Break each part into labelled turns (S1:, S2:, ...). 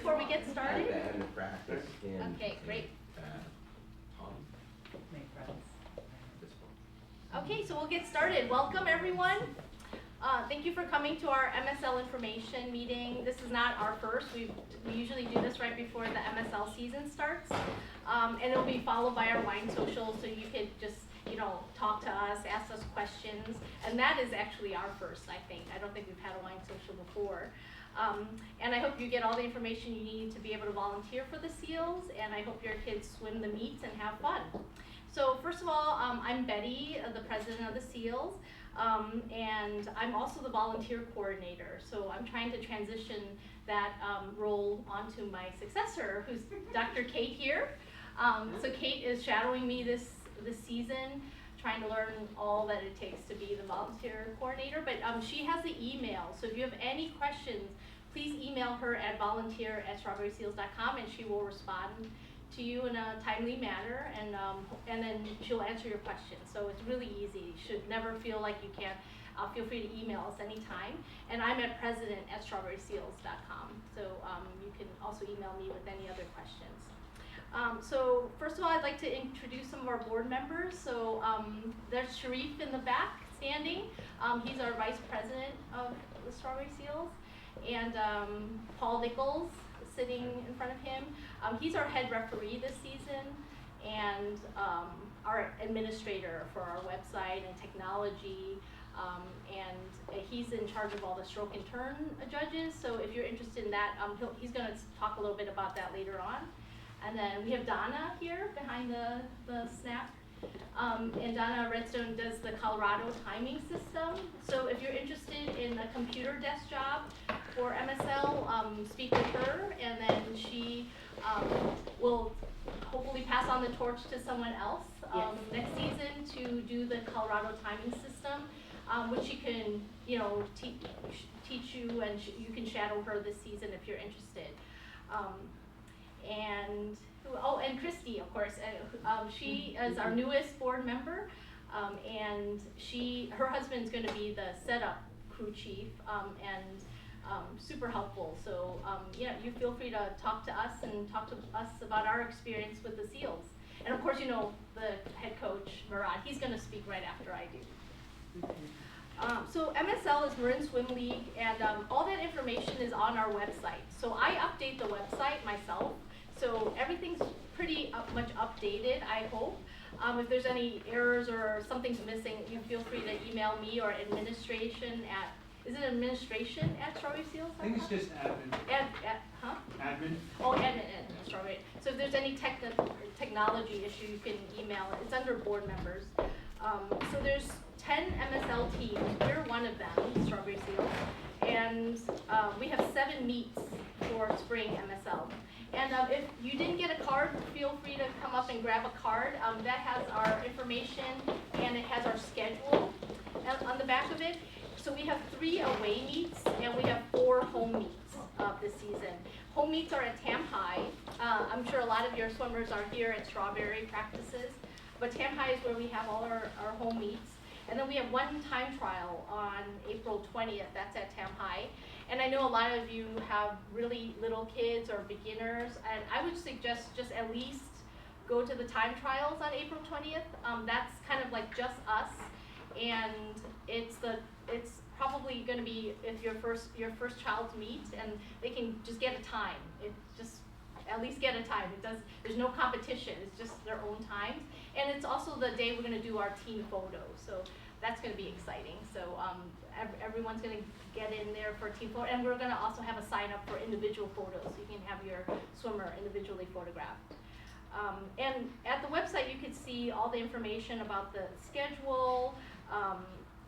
S1: before we get started?
S2: Practice
S1: Okay, great.
S3: Make friends.
S1: Okay, so we'll get started. Welcome, everyone. Thank you for coming to our MSL information meeting. This is not our first. We usually do this right before the MSL season starts. And it'll be followed by our wine social, so you could just, talk to us, ask us questions. And that is actually our first, I think. I don't think we've had a wine social before. And I hope you get all the information you need to be able to volunteer for the SEALs, and I hope your kids swim the meets and have fun. So first of all, I'm Betty, the president of the SEALs, and I'm also the volunteer coordinator. So I'm trying to transition that role onto my successor, who's Dr. Kate here. So Kate is shadowing me this season, trying to learn all that it takes to be the volunteer coordinator, but she has the email. So if you have any questions, please email her at volunteer@strawberryseals.com, and she will respond to you in a timely manner, and then she'll answer your questions. So it's really easy. You should never feel like you can't. Feel free to email us anytime. And I'm at president@strawberryseals.com. So you can also email me with any other questions. So first of all, I'd like to introduce some of our board members. So there's Sharif in the back standing. He's our vice president of the Strawberry Seals. And Paul Nichols sitting in front of him. He's our head referee this season and our administrator for our website and technology. And he's in charge of all the stroke and turn judges. So if you're interested in that, he's going to talk a little bit about that later on. And then we have Donna here behind the snap. And Donna Redstone does the Colorado timing system. So if you're interested in a computer desk job for MSL, speak with her, and then she will hopefully pass on the torch to someone else next season to do the Colorado timing system, which she can, teach you, and you can shadow her this season if you're interested. And Christy, of course, she is our newest board member, and her husband's going to be the setup crew chief, and super helpful. So you feel free to talk to us and talk to us about our experience with the SEALs. And of course, the head coach, Murad, he's going to speak right after I do. So MSL is Marin Swim League, and all that information is on our website. So I update the website myself, so everything's pretty much updated, I hope. If there's any errors or something's missing, you feel free to email me or administration is it administration at strawberryseals.com?
S4: I think it's just admin. Admin.
S1: Oh, admin at Strawberry. So if there's any technology issue, you can email it. It's under board members. So there's 10 MSL teams. We're one of them, Strawberry Seals. And we have 7 meets for spring MSL. And if you didn't get a card, feel free to come up and grab a card. That has our information, and it has our schedule on the back of it. So we have 3 away meets, and we have 4 home meets this season. Home meets are at Tam High. I'm sure a lot of your swimmers are here at Strawberry practices, but Tam High is where we have all our home meets. And then we have one time trial on April 20th, that's at Tam High. And I know a lot of you have really little kids or beginners, and I would suggest just at least go to the time trials on April 20th. That's kind of like just us, and it's probably going to be if your first child's meet, and they can just get a time. At least get a time. There's no competition. It's just their own times. And it's also the day we're going to do our team photo. So that's going to be exciting. So everyone's going to get in there for a team photo. And we're going to also have a sign up for individual photos. So you can have your swimmer individually photographed. And at the website, you can see all the information about the schedule,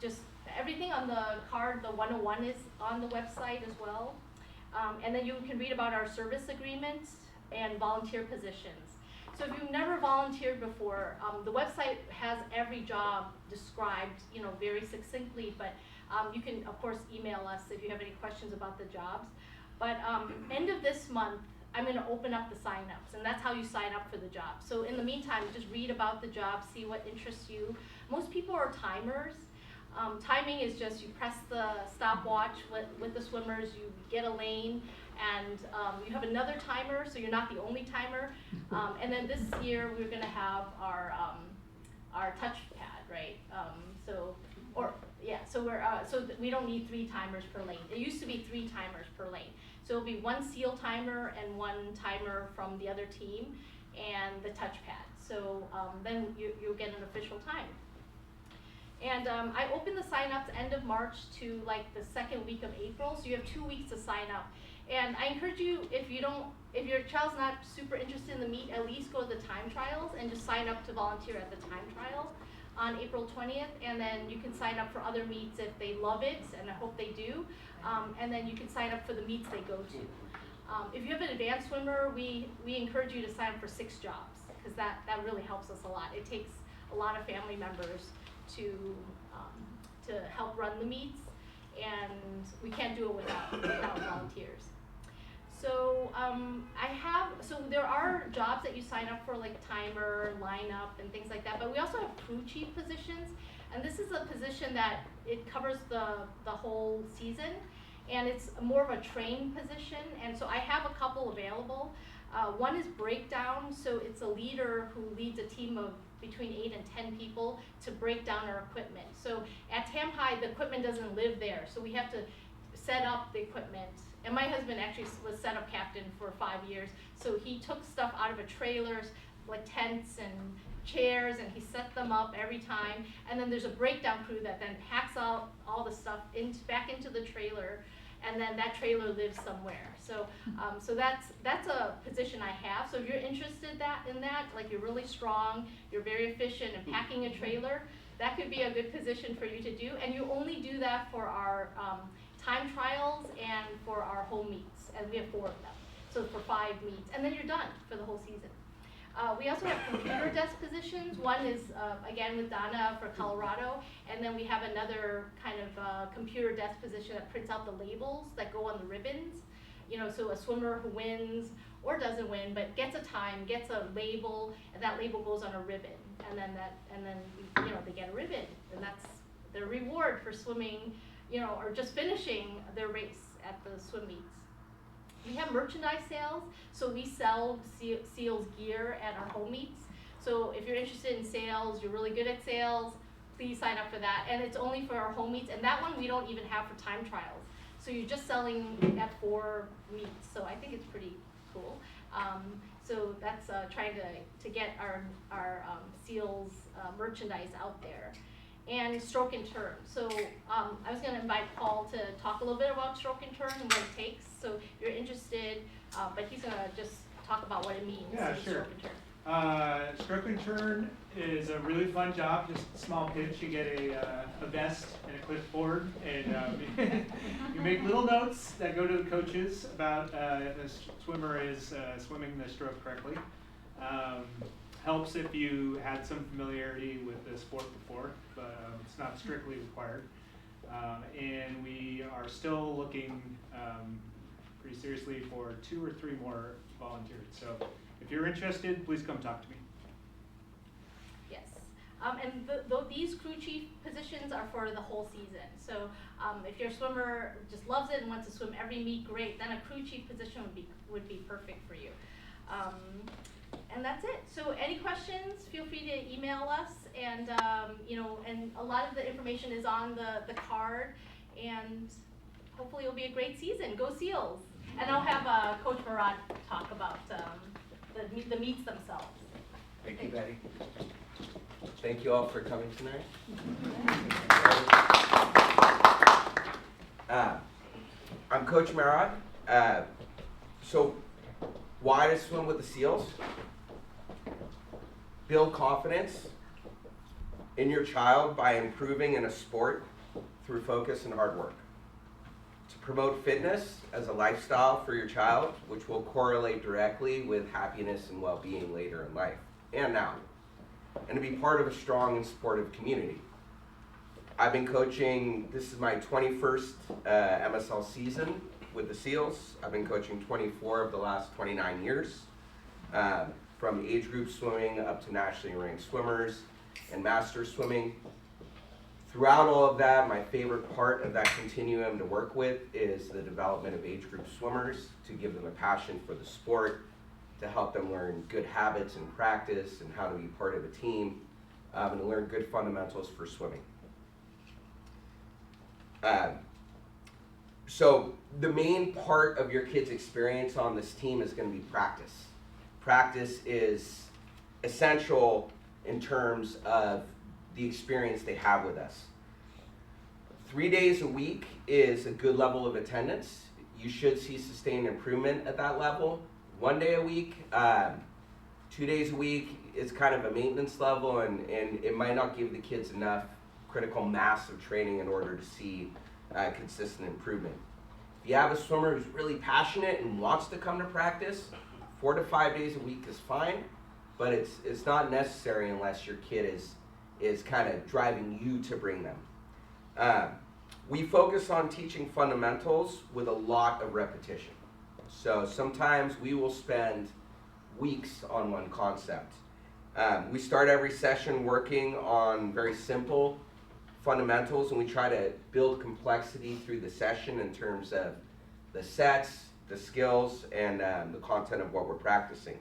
S1: just everything on the card. The 101 is on the website as well. And then you can read about our service agreements and volunteer positions. So if you've never volunteered before, the website has every job described, very succinctly, but you can, of course, email us if you have any questions about the jobs. But end of this month, I'm going to open up the sign-ups, and that's how you sign up for the job. So in the meantime, just read about the job, see what interests you. Most people are timers. Timing is just you press the stopwatch with the swimmers, you get a lane, And you have another timer, so you're not the only timer. And then this year we're going to have our touchpad, right? So we don't need 3 timers per lane. It used to be 3 timers per lane. So it'll be 1 seal timer and 1 timer from the other team, and the touchpad. So then you'll get an official time. And I opened the sign-ups end of March to like the 2nd week of April, so you have 2 weeks to sign up. And I encourage you, if your child's not super interested in the meet, at least go to the time trials and just sign up to volunteer at the time trial on April 20th. And then you can sign up for other meets if they love it, and I hope they do. And then you can sign up for the meets they go to. If you have an advanced swimmer, we encourage you to sign up for 6 jobs, because that really helps us a lot. It takes a lot of family members to help run the meets, and we can't do it without volunteers. So so there are jobs that you sign up for, like timer, lineup, and things like that, but we also have crew chief positions, and this is a position that it covers the whole season, and it's more of a trained position, and so I have a couple available. One is breakdown, so it's a leader who leads a team of between 8 and 10 people to break down our equipment. So at Tam High, the equipment doesn't live there, so we have to set up the equipment. And my husband actually was setup captain for 5 years, so he took stuff out of a trailers, like tents and chairs, and he set them up every time. And then there's a breakdown crew that then packs out all the stuff back into the trailer, and then that trailer lives somewhere. So so that's a position I have. So if you're interested in that, like you're really strong, you're very efficient in packing a trailer, that could be a good position for you to do. And you only do that for our time trials and for our home meets, and we have 4 of them. So for 5 meets, and then you're done for the whole season. We also have computer desk positions. One is, again, with Donna for Colorado, and then we have another kind of computer desk position that prints out the labels that go on the ribbons. You know, so a swimmer who wins or doesn't win, but gets a time, gets a label, and that label goes on a ribbon, and then they get a ribbon, and that's their reward for swimming, you know, or just finishing their race at the swim meets. We have merchandise sales, so we sell SEALs gear at our home meets. So if you're interested in sales, you're really good at sales, please sign up for that. And it's only for our home meets, and that one we don't even have for time trials. So you're just selling at 4 meets, so I think it's pretty cool. So that's trying to get our SEALs merchandise out there. And stroke and turn. So I was going to invite Paul to talk a little bit about stroke and turn and what it takes. So if you're interested, but he's going to just talk about what it means.
S4: Yeah, sure.
S1: Stroke and turn.
S4: Stroke and turn is a really fun job. Just a small pitch. You get a vest and a clipboard, and you make little notes that go to the coaches about if the swimmer is swimming the stroke correctly. Helps if you had some familiarity with the sport before, but it's not strictly required. And we are still looking pretty seriously for 2 or 3 more volunteers. So if you're interested, please come talk to me.
S1: Yes. And these crew chief positions are for the whole season. So if your swimmer just loves it and wants to swim every meet, great. Then a crew chief position would be perfect for you. And that's it. So any questions, feel free to email us, and and a lot of the information is on the card, and hopefully it'll be a great season. Go SEALs. And I'll have Coach Murad talk about the meets themselves.
S2: Thank you, Betty. Thank you all for coming tonight. I'm Coach Murad. So why to swim with the SEALs? Build confidence in your child by improving in a sport through focus and hard work. To promote fitness as a lifestyle for your child, which will correlate directly with happiness and well-being later in life and now. And to be part of a strong and supportive community. I've been coaching, this is my 21st MSL season with the SEALs. I've been coaching 24 of the last 29 years. From age group swimming up to nationally ranked swimmers and master swimming. Throughout all of that, my favorite part of that continuum to work with is the development of age group swimmers, to give them a passion for the sport, to help them learn good habits and practice and how to be part of a team, and to learn good fundamentals for swimming. So the main part of your kid's experience on this team is going to be practice. Practice is essential in terms of the experience they have with us. 3 days a week is a good level of attendance. You should see sustained improvement at that level. 1 day a week, 2 days a week is kind of a maintenance level, and it might not give the kids enough critical mass of training in order to see consistent improvement. If you have a swimmer who's really passionate and wants to come to practice, 4 to 5 days a week is fine, but it's not necessary unless your kid is kind of driving you to bring them. We focus on teaching fundamentals with a lot of repetition. So sometimes we will spend weeks on one concept. We start every session working on very simple fundamentals, and we try to build complexity through the session in terms of the sets, the skills, and the content of what we're practicing.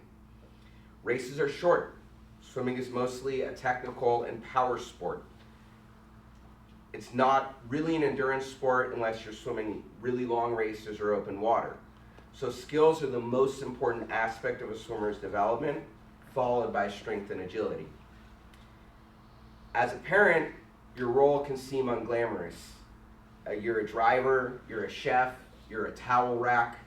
S2: Races are short. Swimming is mostly a technical and power sport. It's not really an endurance sport unless you're swimming really long races or open water. So skills are the most important aspect of a swimmer's development, followed by strength and agility. As a parent, your role can seem unglamorous. You're a driver, you're a chef, you're a towel rack.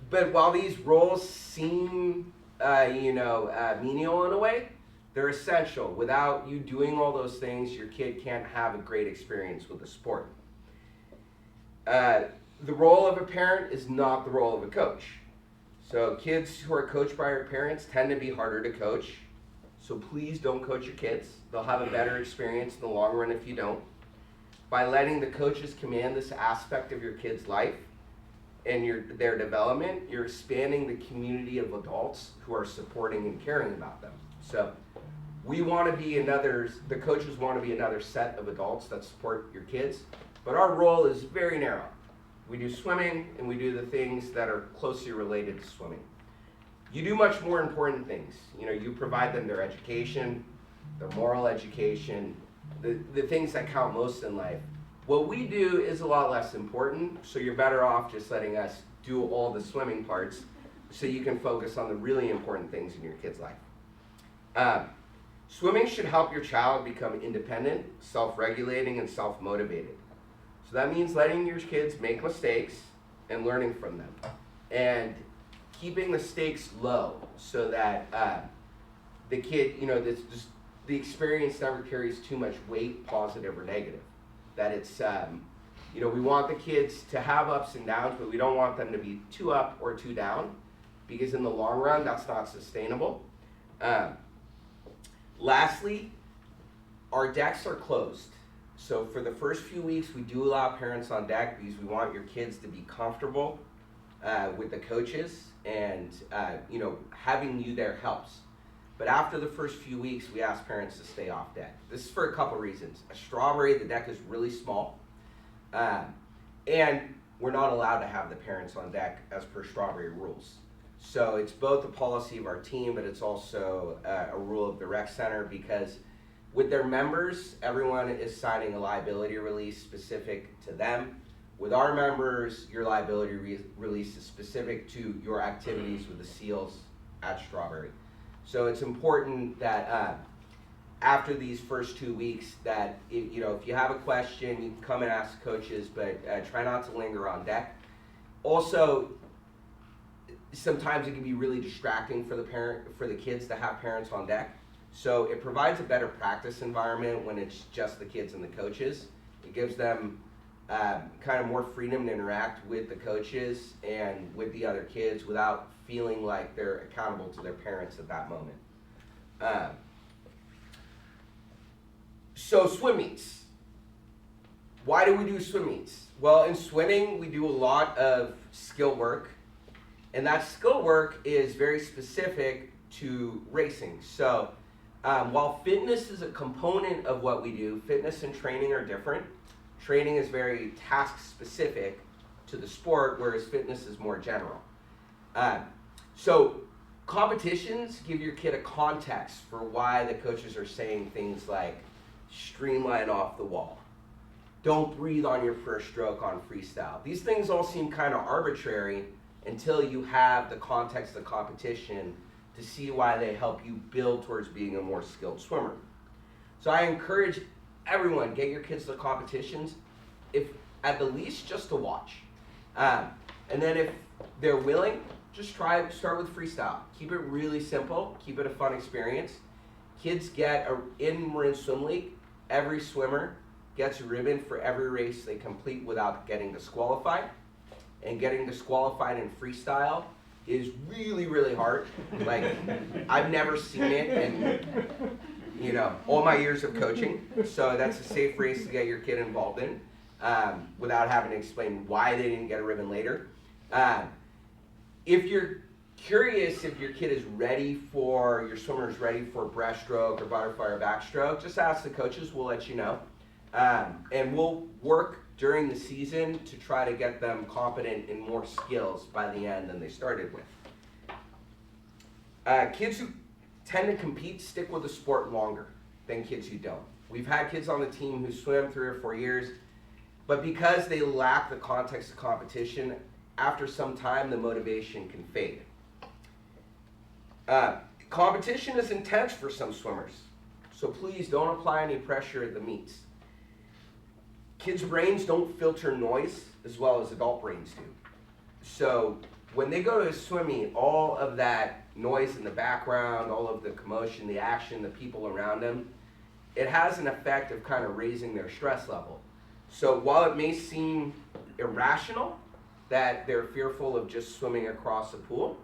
S2: But while these roles seem, menial in a way, they're essential. Without you doing all those things, your kid can't have a great experience with the sport. The role of a parent is not the role of a coach. So kids who are coached by their parents tend to be harder to coach. So please don't coach your kids. They'll have a better experience in the long run if you don't. By letting the coaches command this aspect of your kid's life and their development, you're expanding the community of adults who are supporting and caring about them. So we want to be the coaches want to be another set of adults that support your kids, but our role is very narrow. We do swimming, and we do the things that are closely related to swimming. You do much more important things. You provide them their education, their moral education, the things that count most in life. What we do is a lot less important, so you're better off just letting us do all the swimming parts so you can focus on the really important things in your kid's life. Swimming should help your child become independent, self-regulating, and self-motivated. So that means letting your kids make mistakes and learning from them. And keeping the stakes low so that the kid, the experience never carries too much weight, positive or negative. That it's, we want the kids to have ups and downs, but we don't want them to be too up or too down, because in the long run, that's not sustainable. Lastly, our decks are closed. So for the first few weeks, we do allow parents on deck because we want your kids to be comfortable with the coaches, and having you there helps. But after the first few weeks, we ask parents to stay off deck. This is for a couple reasons. A strawberry, the deck is really small, and we're not allowed to have the parents on deck as per strawberry rules. So it's both a policy of our team, but it's also a rule of the rec center, because with their members, everyone is signing a liability release specific to them. With our members, your liability release is specific to your activities with the SEALs at Strawberry. So it's important that after these first 2 weeks that, if you have a question, you can come and ask coaches, but try not to linger on deck. Also, sometimes it can be really distracting for the kids to have parents on deck. So it provides a better practice environment when it's just the kids and the coaches. It gives them kind of more freedom to interact with the coaches and with the other kids without feeling like they're accountable to their parents at that moment. So swim meets. Why do we do swim meets? Well, in swimming, we do a lot of skill work, and that skill work is very specific to racing. So While fitness is a component of what we do, fitness and training are different. Training is very task specific to the sport, whereas fitness is more general. So competitions give your kid a context for why the coaches are saying things like streamline off the wall, don't breathe on your first stroke on freestyle. These things all seem kind of arbitrary until you have the context of competition to see why they help you build towards being a more skilled swimmer. So I encourage everyone, get your kids to competitions, if at the least just to watch. And then if they're willing, just start with freestyle. Keep it really simple, keep it a fun experience. Kids get, in Marin Swim League, every swimmer gets a ribbon for every race they complete without getting disqualified. And getting disqualified in freestyle is really, really hard. Like, I've never seen it in, all my years of coaching. So that's a safe race to get your kid involved in without having to explain why they didn't get a ribbon later. If you're curious if your kid is your swimmer is ready for breaststroke or butterfly or backstroke, just ask the coaches, we'll let you know. And we'll work during the season to try to get them competent in more skills by the end than they started with. Kids who tend to compete stick with the sport longer than kids who don't. We've had kids on the team who swim 3 or 4 years, but because they lack the context of competition, after some time the motivation can fade. Competition is intense for some swimmers, so please don't apply any pressure at the meets. Kids' brains don't filter noise as well as adult brains do. So when they go to a swim meet, all of that noise in the background, all of the commotion, the action, the people around them, it has an effect of kind of raising their stress level. So while it may seem irrational that they're fearful of just swimming across a pool,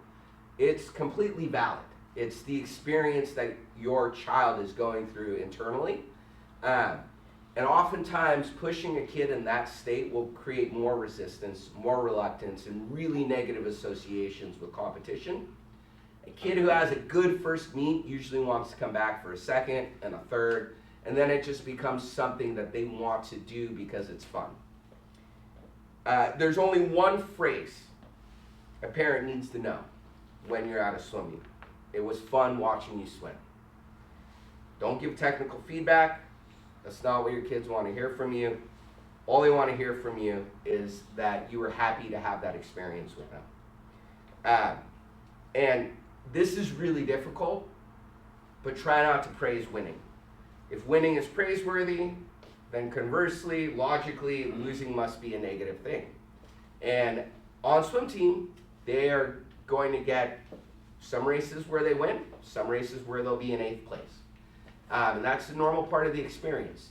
S2: it's completely valid. It's the experience that your child is going through internally. And oftentimes pushing a kid in that state will create more resistance, more reluctance, and really negative associations with competition. A kid who has a good first meet usually wants to come back for a second and a third, and then it just becomes something that they want to do because it's fun. There's only one phrase a parent needs to know when you're at a swim meet. It was fun watching you swim. Don't give technical feedback. That's not what your kids want to hear from you. All they want to hear from you is that you were happy to have that experience with them. And this is really difficult, but try not to praise winning. If winning is praiseworthy, then conversely, logically, losing must be a negative thing. And on swim team, they are going to get some races where they win, some races where they'll be in 8th place. And that's the normal part of the experience.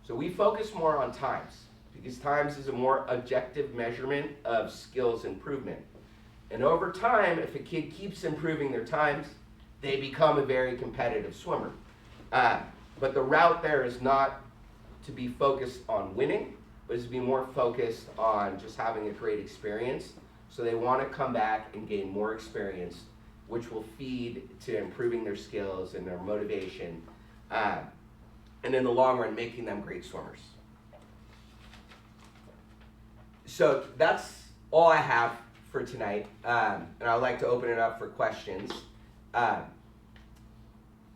S2: So we focus more on times, because times is a more objective measurement of skills improvement. And over time, if a kid keeps improving their times, they become a very competitive swimmer. But the route there is not to be focused on winning, but is to be more focused on just having a great experience. So they want to come back and gain more experience, which will feed to improving their skills and their motivation, and in the long run, making them great swimmers. So that's all I have for tonight, and I'd like to open it up for questions.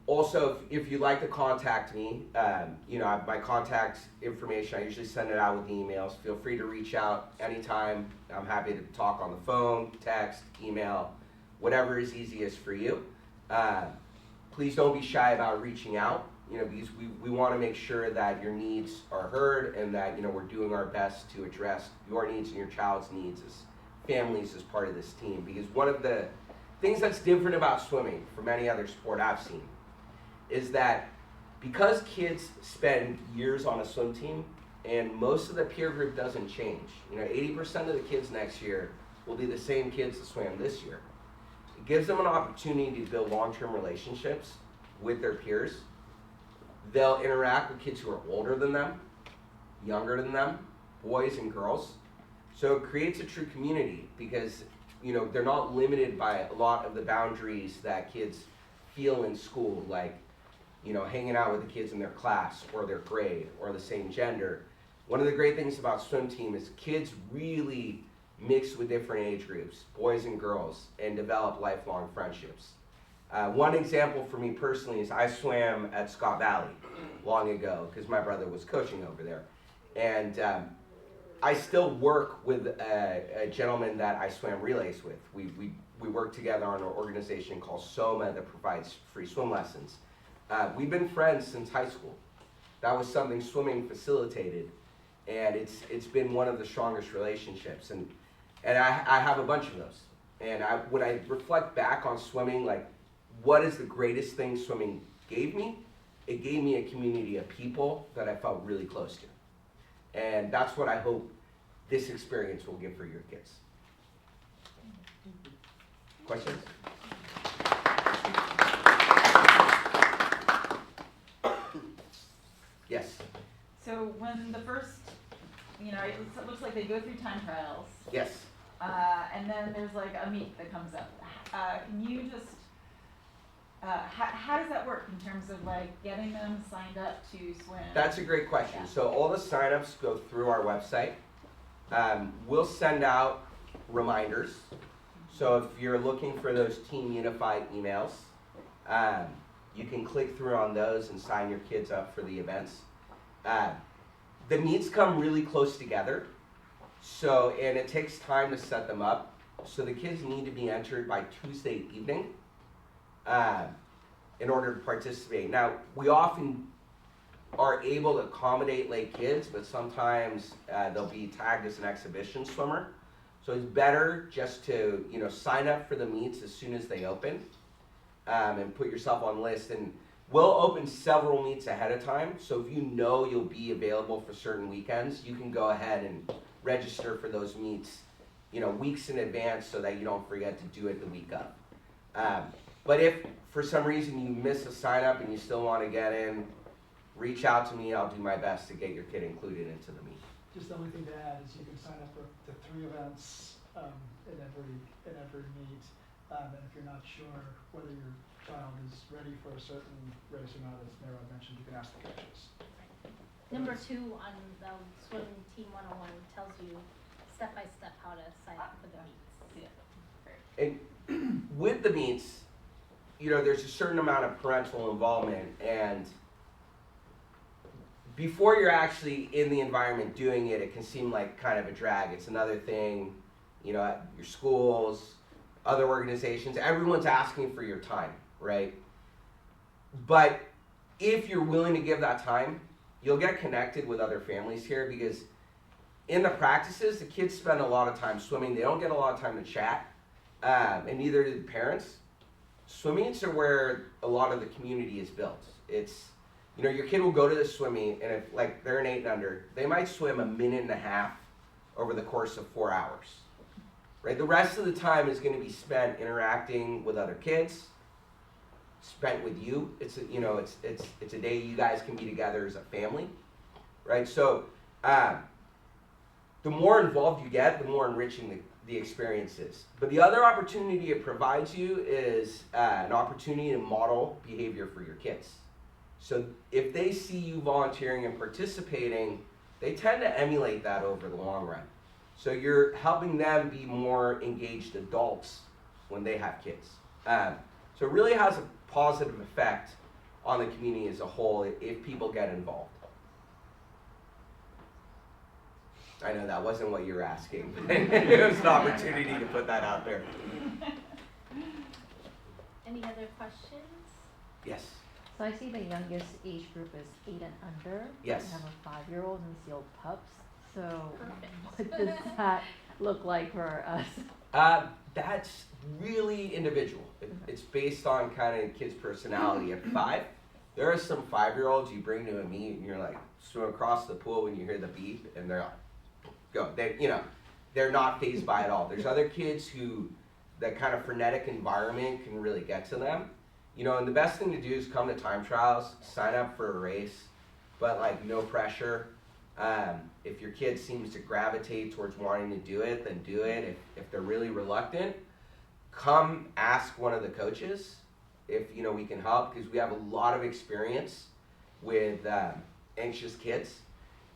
S2: Also, if you'd like to contact me, my contact information, I usually send it out with emails. Feel free to reach out anytime. I'm happy to talk on the phone, text, email, whatever is easiest for you. Please don't be shy about reaching out, because we want to make sure that your needs are heard and that, we're doing our best to address your needs and your child's needs as families as part of this team. Because one of the things that's different about swimming from any other sport I've seen is that because kids spend years on a swim team and most of the peer group doesn't change, 80% of the kids next year will be the same kids that swam this year. It gives them an opportunity to build long-term relationships with their peers. They'll interact with kids who are older than them, younger than them, boys and girls. So it creates a true community because, they're not limited by a lot of the boundaries that kids feel in school, like, hanging out with the kids in their class or their grade or the same gender. One of the great things about swim team is kids really mix with different age groups, boys and girls, and develop lifelong friendships. One example for me personally is I swam at Scott Valley long ago because my brother was coaching over there. And I still work with a gentleman that I swam relays with. We work together on an organization called SOMA that provides free swim lessons. We've been friends since high school. That was something swimming facilitated, and it's been one of the strongest relationships. And I have a bunch of those. And when I reflect back on swimming, like, what is the greatest thing swimming gave me? It gave me a community of people that I felt really close to. And that's what I hope this experience will give for your kids. Questions? Yes.
S3: So when the first, it looks like they go through time trials.
S2: Yes.
S3: And then there's like a meet that comes up. Can you just, how does that work in terms of like getting them signed up to swim?
S2: That's a great question.
S3: Yeah.
S2: So all the signups go through our website. We'll send out reminders. So if you're looking for those Team Unified emails, you can click through on those and sign your kids up for the events. The meets come really close together, and it takes time to set them up. So the kids need to be entered by Tuesday evening in order to participate. Now, we often are able to accommodate late kids, but sometimes they'll be tagged as an exhibition swimmer. So it's better just to sign up for the meets as soon as they open, and put yourself on the list. And we'll open several meets ahead of time. So if you'll be available for certain weekends, you can go ahead and register for those meets, weeks in advance so that you don't forget to do it the week of. But if for some reason you miss a sign up and you still want to get in, reach out to me. I'll do my best to get your kid included into the meet.
S5: Just the only thing to add is you can sign up for the 3 events in every meet. And if you're not sure whether your child is ready for a certain race or not, as Mara mentioned, you can ask the coaches.
S1: Number 2 on the Swim Team 101 tells you step-by-step how to sign up for the meets.
S3: Yeah.
S2: And with the meets, there's a certain amount of parental involvement, and before you're actually in the environment doing it, it can seem like kind of a drag. It's another thing, at your schools, other organizations, everyone's asking for your time, right? But if you're willing to give that time, you'll get connected with other families here, because in the practices, the kids spend a lot of time swimming. They don't get a lot of time to chat, and neither do the parents. Swim meets are where a lot of the community is built. It's, your kid will go to the swim meet, and if they're an 8 and under, they might swim 1.5 minutes over the course of 4 hours. Right? The rest of the time is going to be spent interacting with other kids, spent with you. It's a day you guys can be together as a family, right? So the more involved you get, the more enriching the experience is. But the other opportunity it provides you is an opportunity to model behavior for your kids. So if they see you volunteering and participating, they tend to emulate that over the long run. So you're helping them be more engaged adults when they have kids. So it really has a positive effect on the community as a whole if people get involved. I know that wasn't what you were asking, but it was an opportunity to put that out there.
S1: Any other questions?
S2: Yes.
S6: So I see the youngest age group is 8 and under.
S2: Yes.
S6: We have a 5-year-old and seal pups. So
S1: Perfect.
S6: what does that look like for us?
S2: That's really individual. It's based on kind of kids' personality. At 5, there are some 5-year-olds you bring to a meet and you're like, swim across the pool when you hear the beep, and they're like, go. They're not fazed by it all. There's other kids who that kind of frenetic environment can really get to them. And the best thing to do is come to time trials, sign up for a race, but no pressure. If your kid seems to gravitate towards wanting to do it, then do it. If they're really reluctant, come ask one of the coaches, if we can help, because we have a lot of experience with anxious kids.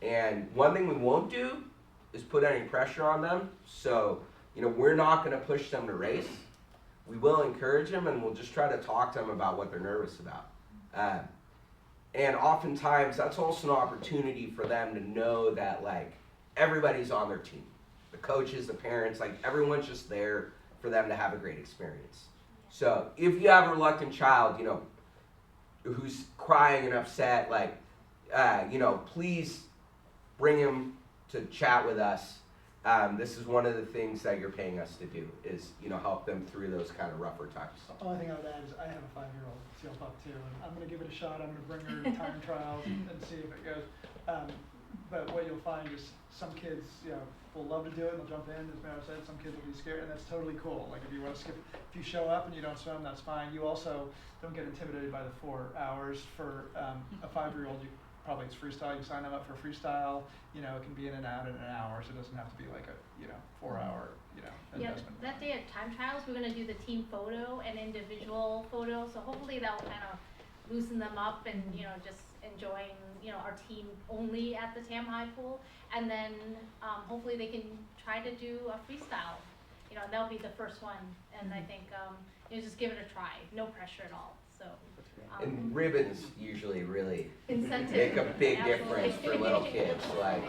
S2: And one thing we won't do is put any pressure on them. So, we're not going to push them to race. We will encourage them, and we'll just try to talk to them about what they're nervous about. And oftentimes, that's also an opportunity for them to know that, like, everybody's on their team. The coaches, the parents, like, everyone's just there for them to have a great experience. So, if you have a reluctant child, who's crying and upset, like, please bring him to chat with us. This is one of the things that you're paying us to do, is, help them through those kind of rougher times.
S5: The only thing I would add is I have a 5-year-old seal pup too, and I'm going to give it a shot. I'm going to bring her to time trials and see if it goes. But what you'll find is some kids, will love to do it and they'll jump in, as Mara said. Some kids will be scared, and that's totally cool. Like if you want to skip, if you show up and you don't swim, that's fine. You also don't get intimidated by the 4 hours. For a 5-year-old, it's freestyle. You sign them up for freestyle. It can be in and out in an hour, so it doesn't have to be like a 4-hour investment.
S1: That day at time trials, we're gonna do the team photo and individual photo, so hopefully that'll kind of loosen them up and, just enjoying, our team only at the Tam High pool. And then, hopefully they can try to do a freestyle, that'll be the first one. And I think, just give it a try, no pressure at all, so.
S2: And ribbons usually really
S1: Incentive.
S2: make a big
S1: Absolutely.
S2: difference for little kids. Like,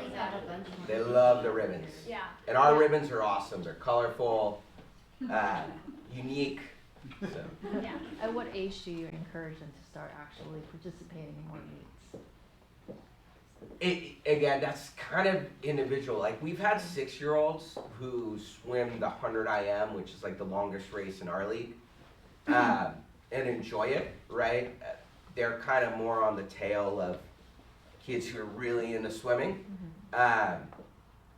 S2: they love the ribbons.
S1: Yeah.
S2: And our ribbons are awesome. They're colorful, unique. So.
S1: Yeah.
S6: At what age do you encourage them to start actually participating in more meets?
S2: Again, that's kind of individual. Like, we've had 6-year-olds who swim the 100 IM, which is like the longest race in our league, and enjoy it, right? They're kind of more on the tail of kids who are really into swimming.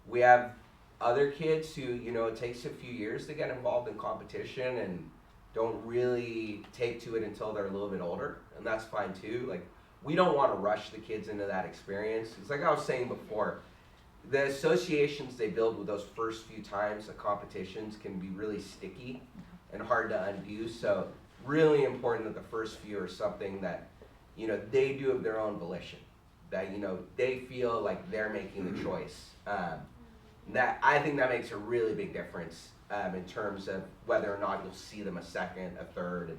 S2: We have other kids who, it takes a few years to get involved in competition and don't really take to it until they're a little bit older, and that's fine too. Like, we don't want to rush the kids into that experience. It's like I was saying before, the associations they build with those first few times of competitions can be really sticky and hard to undo. So really important that the first few are something that, they do of their own volition, that, they feel like they're making the choice. That, I think that makes a really big difference in terms of whether or not you'll see them a second, a third, and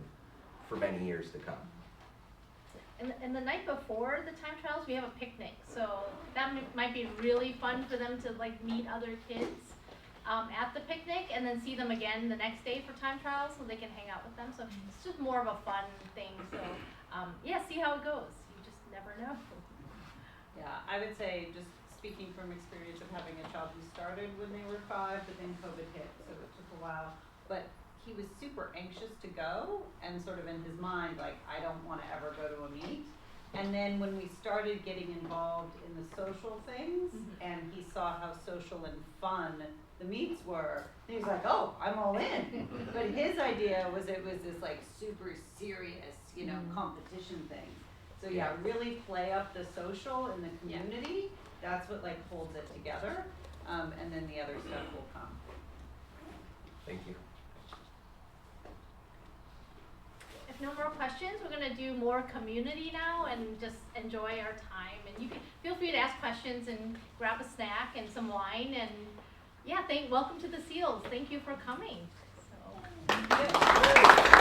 S2: for many years to come.
S1: And the night before the time trials, we have a picnic, so that might be really fun for them to meet other kids at the picnic, and then see them again the next day for time trials, so they can hang out with them. So it's just more of a fun thing. So see how it goes. You just never know.
S3: Yeah, I would say, just speaking from experience of having a child who started when they were 5, but then COVID hit, so it took a while. But he was super anxious to go, and sort of in his mind, like, I don't want to ever go to a meet. And then when we started getting involved in the social things, and he saw how social and fun the meets were, he was like, oh, I'm all in. But his idea was it was this super serious, competition thing. So really play up the social in the community. That's what holds it together, and then the other stuff will come.
S2: Thank you.
S1: If no more questions, we're gonna do more community now and just enjoy our time. And you can feel free to ask questions and grab a snack and some wine. And welcome to the SEALs. Thank you for coming. So.